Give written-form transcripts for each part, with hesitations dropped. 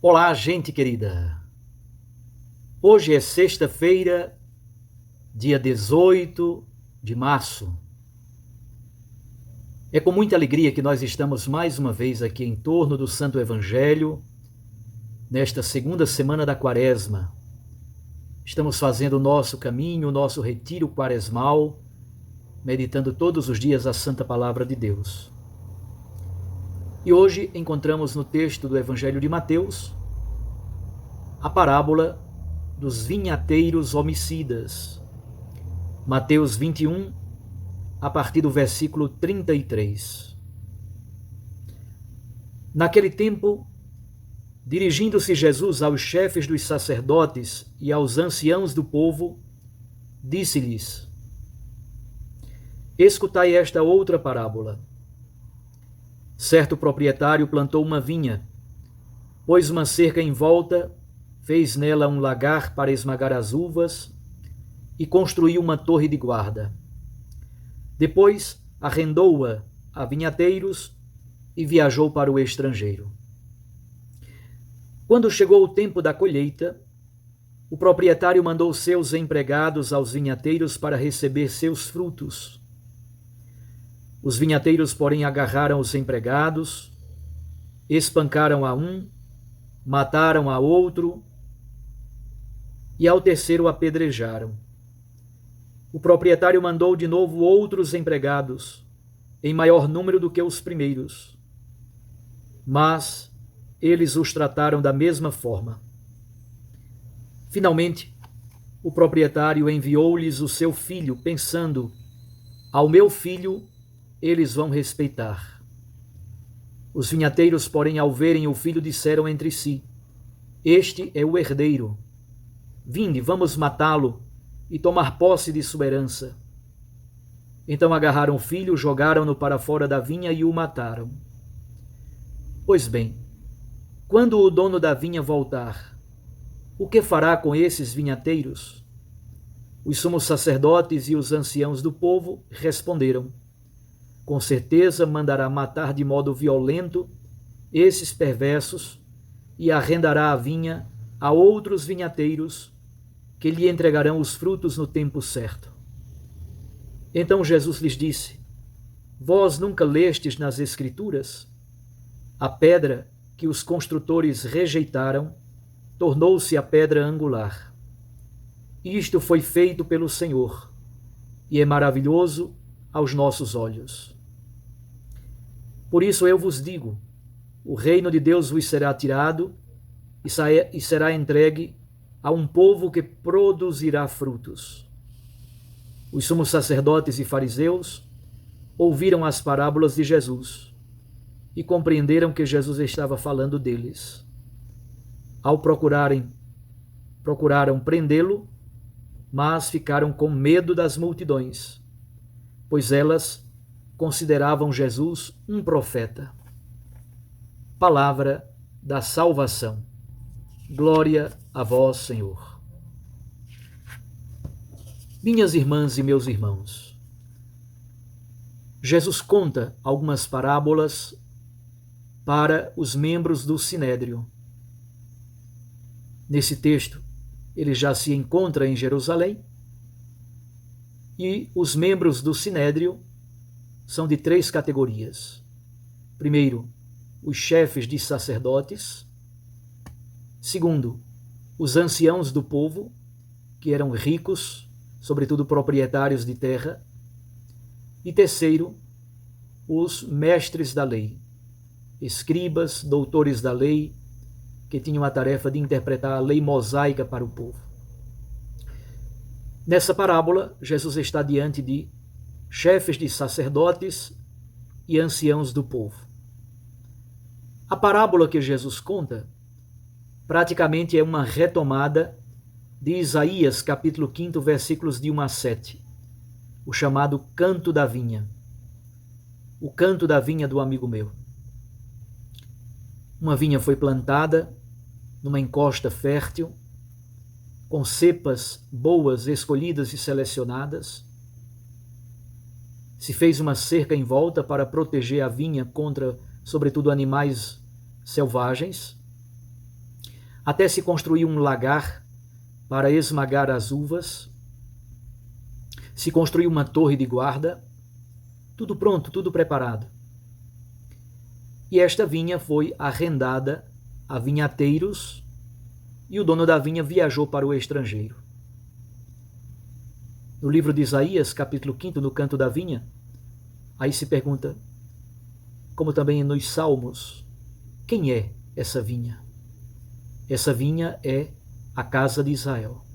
Olá, gente querida. Hoje é sexta-feira, dia 18 de março. É com muita alegria que nós estamos mais uma vez aqui em torno do Santo Evangelho, nesta segunda semana da Quaresma. Estamos fazendo o nosso caminho, o nosso retiro quaresmal, meditando todos os dias a Santa Palavra de Deus. E hoje encontramos no texto do Evangelho de Mateus a parábola dos vinhateiros homicidas. Mateus 21, a partir do versículo 33. Naquele tempo, dirigindo-se Jesus aos chefes dos sacerdotes e aos anciãos do povo, disse-lhes: Escutai esta outra parábola. Certo proprietário plantou uma vinha, pôs uma cerca em volta, fez nela um lagar para esmagar as uvas e construiu uma torre de guarda. Depois arrendou-a a vinhateiros e viajou para o estrangeiro. Quando chegou o tempo da colheita, o proprietário mandou seus empregados aos vinhateiros para receber seus frutos. Os vinhateiros, porém, agarraram os empregados, espancaram a um, mataram a outro e ao terceiro apedrejaram. O proprietário mandou de novo outros empregados, em maior número do que os primeiros, mas eles os trataram da mesma forma. Finalmente, o proprietário enviou-lhes o seu filho, pensando: ao meu filho eles vão respeitar. Os vinhateiros, porém, ao verem o filho, disseram entre si: este é o herdeiro. Vinde, vamos matá-lo e tomar posse de sua herança. Então agarraram o filho, jogaram-no para fora da vinha e o mataram. Pois bem, quando o dono da vinha voltar, o que fará com esses vinhateiros? Os sumos sacerdotes e os anciãos do povo responderam: com certeza mandará matar de modo violento esses perversos e arrendará a vinha a outros vinhateiros que lhe entregarão os frutos no tempo certo. Então Jesus lhes disse: vós nunca lestes nas Escrituras? A pedra que os construtores rejeitaram tornou-se a pedra angular. Isto foi feito pelo Senhor e é maravilhoso aos nossos olhos. Por isso eu vos digo: o reino de Deus vos será tirado e será entregue a um povo que produzirá frutos. Os sumos sacerdotes e fariseus ouviram as parábolas de Jesus e compreenderam que Jesus estava falando deles. Ao procuraram prendê-lo, mas ficaram com medo das multidões, pois elas consideravam Jesus um profeta. Palavra da salvação. Glória a vós, Senhor. Minhas irmãs e meus irmãos, Jesus conta algumas parábolas para os membros do Sinédrio. Nesse texto, ele já se encontra em Jerusalém e os membros do Sinédrio são de três categorias. Primeiro, os chefes de sacerdotes. Segundo, os anciãos do povo, que eram ricos, sobretudo proprietários de terra. E terceiro, os mestres da lei, escribas, doutores da lei, que tinham a tarefa de interpretar a lei mosaica para o povo. Nessa parábola, Jesus está diante de chefes de sacerdotes e anciãos do povo. A parábola que Jesus conta praticamente é uma retomada de Isaías, capítulo 5, versículos de 1 a 7, o chamado Canto da Vinha. O canto da vinha do amigo meu. Uma vinha foi plantada numa encosta fértil, com cepas boas, escolhidas e selecionadas. Se fez uma cerca em volta para proteger a vinha contra, sobretudo, animais selvagens. até se construir um lagar para esmagar as uvas, se construiu uma torre de guarda, tudo pronto, tudo preparado. E esta vinha foi arrendada a vinhateiros e o dono da vinha viajou para o estrangeiro. No livro de Isaías, capítulo 5, no canto da vinha, aí se pergunta, como também nos Salmos, quem é essa vinha? Essa vinha é a casa de Israel.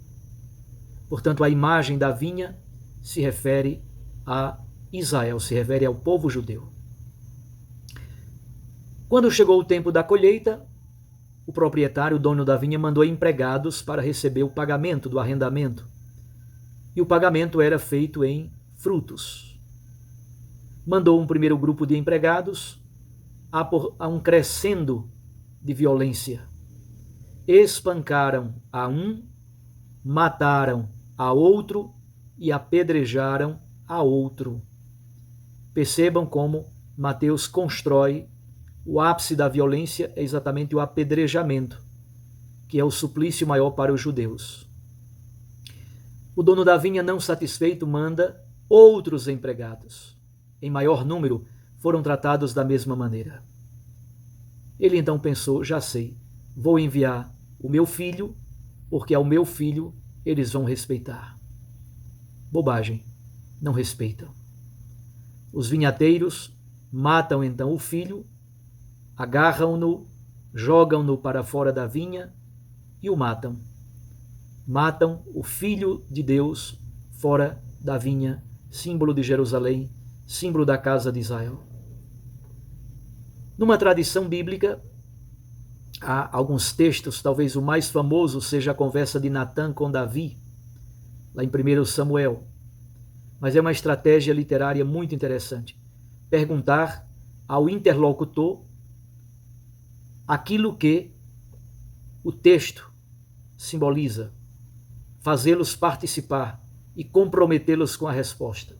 Portanto, a imagem da vinha se refere a Israel, se refere ao povo judeu. Quando chegou o tempo da colheita, o proprietário, o dono da vinha, mandou empregados para receber o pagamento do arrendamento. E o pagamento era feito em frutos. Mandou um primeiro grupo de empregados a um crescendo de violência. Espancaram a um, mataram a outro e apedrejaram a outro. Percebam como Mateus constrói o ápice da violência é exatamente o apedrejamento, que é o suplício maior para os judeus. O dono da vinha, não satisfeito, manda outros empregados. Em maior número, foram tratados da mesma maneira. Ele então pensou, já sei, vou enviar o meu filho, porque ao meu filho eles vão respeitar. Bobagem, não respeitam. Os vinhateiros matam então o filho, agarram-no, jogam-no para fora da vinha e o matam. Matam o Filho de Deus fora da vinha, símbolo de Jerusalém, símbolo da casa de Israel. Numa tradição bíblica, há alguns textos, talvez o mais famoso seja a conversa de Natã com Davi, lá em 1 Samuel. Mas é uma estratégia literária muito interessante. Perguntar ao interlocutor aquilo que o texto simboliza, fazê-los participar e comprometê-los com a resposta.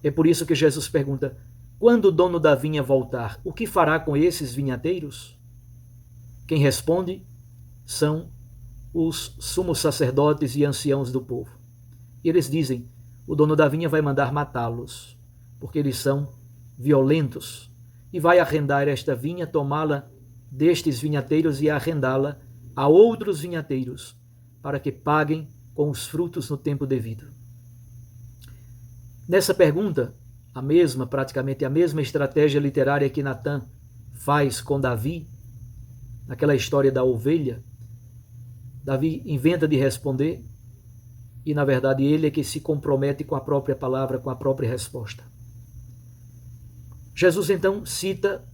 É por isso que Jesus pergunta, quando o dono da vinha voltar, o que fará com esses vinhateiros? Quem responde são os sumos sacerdotes e anciãos do povo. E eles dizem, o dono da vinha vai mandar matá-los, porque eles são violentos, e vai arrendar esta vinha, tomá-la destes vinhateiros e arrendá-la a outros vinhateiros, para que paguem com os frutos no tempo devido. Nessa pergunta, praticamente a mesma estratégia literária que Natã faz com Davi, naquela história da ovelha, Davi inventa de responder e, na verdade, ele é que se compromete com a própria palavra, com a própria resposta. Jesus, então, cita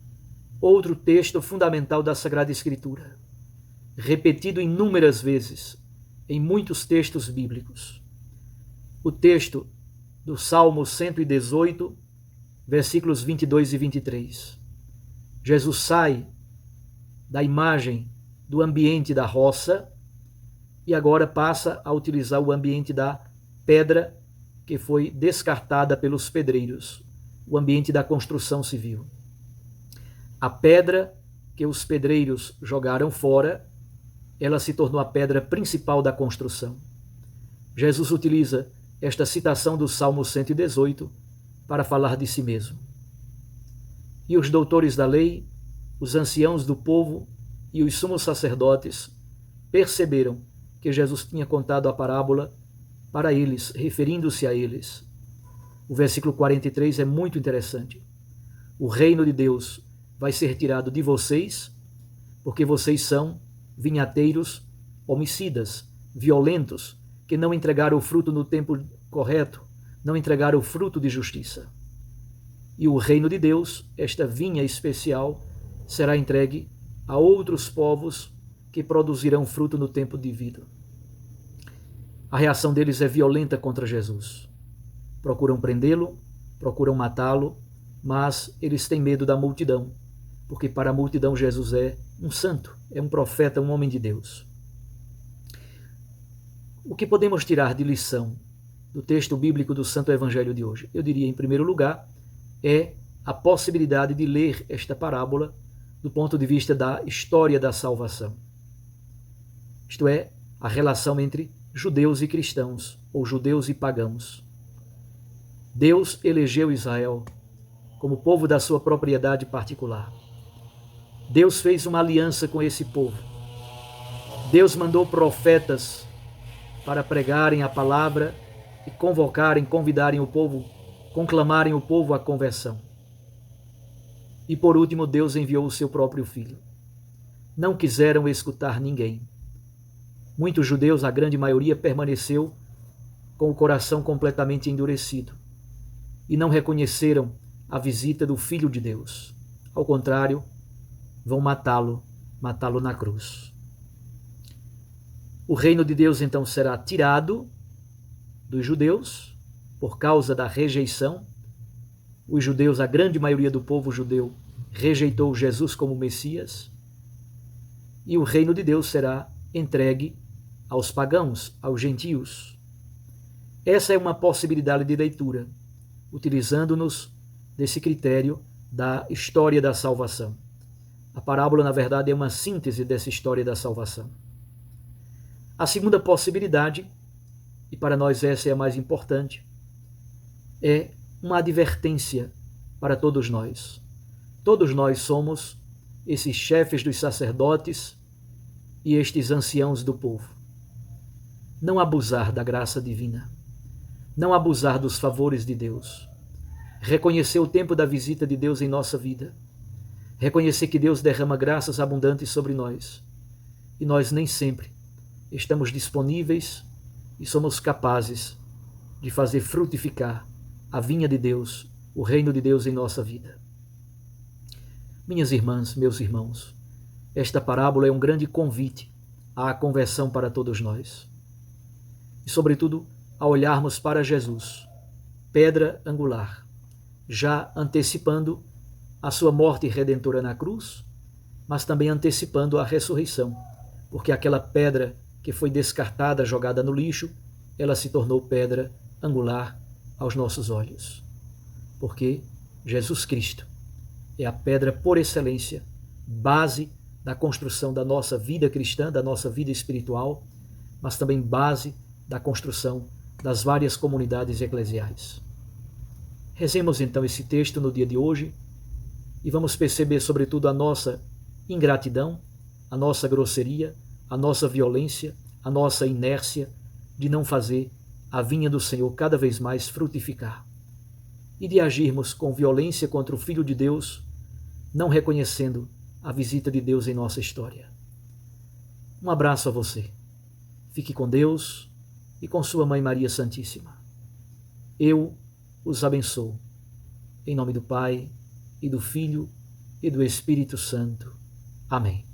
outro texto fundamental da Sagrada Escritura, repetido inúmeras vezes em muitos textos bíblicos. O texto do Salmo 118, versículos 22 e 23. Jesus sai da imagem do ambiente da roça e agora passa a utilizar o ambiente da pedra que foi descartada pelos pedreiros, o ambiente da construção civil. A pedra que os pedreiros jogaram fora, ela se tornou a pedra principal da construção. Jesus utiliza esta citação do Salmo 118 para falar de si mesmo. E os doutores da lei, os anciãos do povo e os sumos sacerdotes perceberam que Jesus tinha contado a parábola para eles, referindo-se a eles. O versículo 43 é muito interessante. O reino de Deus vai ser tirado de vocês, porque vocês são vinhateiros homicidas, violentos, que não entregaram o fruto no tempo correto, não entregaram o fruto de justiça. E o reino de Deus, esta vinha especial, será entregue a outros povos que produzirão fruto no tempo devido. A reação deles é violenta contra Jesus. Procuram prendê-lo, procuram matá-lo, mas eles têm medo da multidão, porque para a multidão Jesus é um santo, é um profeta, um homem de Deus. O que podemos tirar de lição do texto bíblico do Santo Evangelho de hoje? Eu diria, em primeiro lugar, é a possibilidade de ler esta parábola do ponto de vista da história da salvação. isto é, a relação entre judeus e cristãos, ou judeus e pagãos. Deus elegeu Israel como povo da sua propriedade particular. Deus fez uma aliança com esse povo. Deus mandou profetas para pregarem a palavra e convidarem o povo, conclamarem o povo à conversão. E por último, Deus enviou o seu próprio filho. Não quiseram escutar ninguém. Muitos judeus, a grande maioria, permaneceu com o coração completamente endurecido e não reconheceram a visita do Filho de Deus. Ao contrário, vão matá-lo na cruz. O reino de Deus então será tirado dos judeus por causa da rejeição. Os judeus, a grande maioria do povo judeu, rejeitou Jesus como Messias. E o reino de Deus será entregue aos pagãos, aos gentios. Essa é uma possibilidade de leitura, utilizando-nos desse critério da história da salvação. A parábola, na verdade, é uma síntese dessa história da salvação. A segunda possibilidade, e para nós essa é a mais importante, é uma advertência para todos nós. Todos nós somos esses chefes dos sacerdotes e estes anciãos do povo. Não abusar da graça divina, não abusar dos favores de Deus, reconhecer o tempo da visita de Deus em nossa vida, reconhecer que Deus derrama graças abundantes sobre nós e nós nem sempre estamos disponíveis e somos capazes de fazer frutificar a vinha de Deus, o reino de Deus em nossa vida. Minhas irmãs, meus irmãos, esta parábola é um grande convite à conversão para todos nós. E, sobretudo, a olharmos para Jesus, pedra angular, já antecipando a sua morte redentora na cruz, mas também antecipando a ressurreição, porque aquela pedra que foi descartada, jogada no lixo, ela se tornou pedra angular aos nossos olhos. Porque Jesus Cristo é a pedra por excelência, base da construção da nossa vida cristã, da nossa vida espiritual, mas também base da construção das várias comunidades eclesiais. Rezemos então esse texto no dia de hoje e vamos perceber sobretudo a nossa ingratidão, a nossa grosseria, a nossa violência, a nossa inércia de não fazer a vinha do Senhor cada vez mais frutificar e de agirmos com violência contra o Filho de Deus, não reconhecendo a visita de Deus em nossa história. Um abraço a você. Fique com Deus e com sua Mãe Maria Santíssima. Eu os abençoo. Em nome do Pai, e do Filho, e do Espírito Santo. Amém.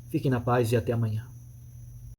Fiquem na paz e até amanhã.